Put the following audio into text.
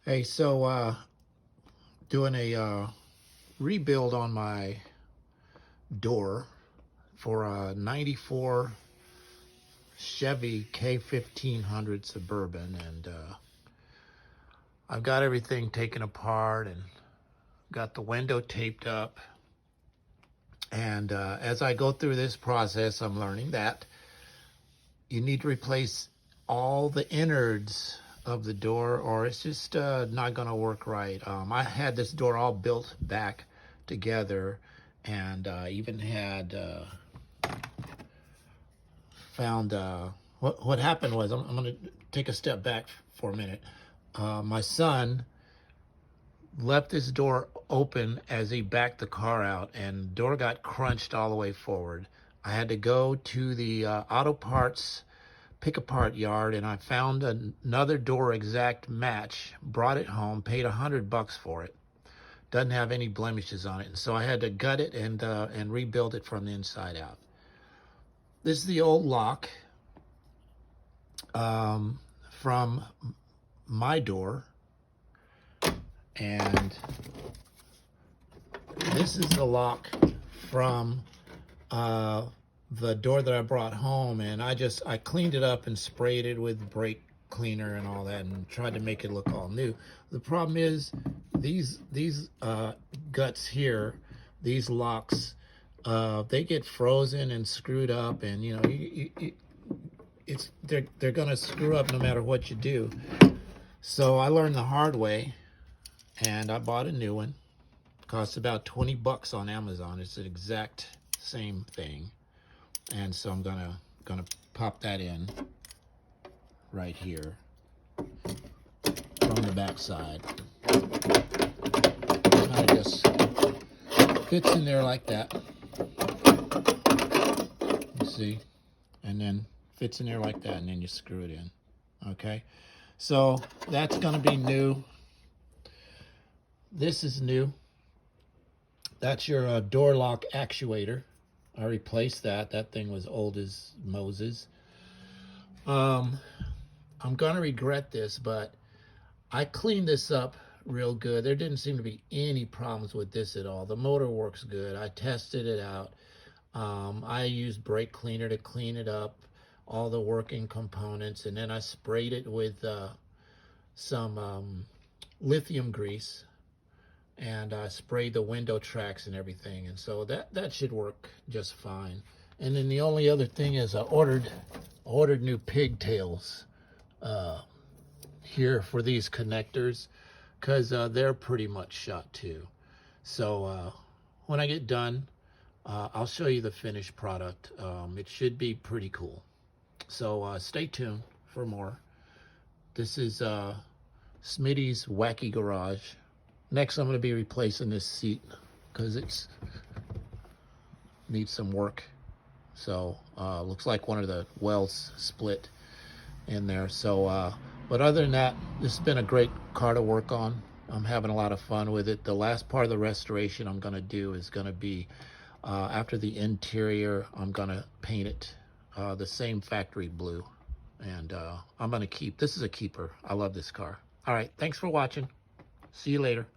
Hey, so doing a rebuild on my door for a 94 Chevy K1500 Suburban, and I've got everything taken apart and got the window taped up. And as I go through this process, I'm learning that you need to replace all the innards of the door, or it's just not going to work right. I had this door all built back together, and even had found what happened was, I'm going to take a step back for a minute. My son left this door open as he backed the car out, and the door got crunched all the way forward. I had to go to the auto parts pick apart yard, and I found another door exact match, brought it home, paid $100 for it. Doesn't have any blemishes on it, and so I had to gut it and rebuild it from the inside out. This is the old lock from my door, and this is the lock from the door that I brought home, and I cleaned it up and sprayed it with brake cleaner and all that, and tried to make it look all new. The problem is these guts here, these locks, they get frozen and screwed up, and you know, they're gonna screw up no matter what you do. So I learned the hard way, and I bought a new one. It costs about $20 on Amazon. It's the exact same thing. And so I'm gonna pop that in right here from the back side. Kind of just fits in there like that. You see? And then fits in there like that, and then you screw it in. Okay? So that's gonna be new. This is new. That's your door lock actuator. I replaced that. That thing was old as Moses. I'm gonna regret this, but I cleaned this up real good. There didn't seem to be any problems with this at all. The motor works good. I tested it out. I used brake cleaner to clean it up, all the working components, and then I sprayed it with some lithium grease, and I sprayed the window tracks and everything, and so that should work just fine. And then the only other thing is I ordered new pigtails here for these connectors, because they're pretty much shot too. So when I get done, I'll show you the finished product. It should be pretty cool. So stay tuned for more. This is Smitty's Wacky Garage. Next, I'm going to be replacing this seat because it needs some work. So looks like one of the wells split in there. So but other than that, this has been a great car to work on. I'm having a lot of fun with it. The last part of the restoration I'm going to do is going to be after the interior, I'm going to paint it the same factory blue, and I'm going to keep this. Is a keeper. I love this car. All right, thanks for watching. See you later.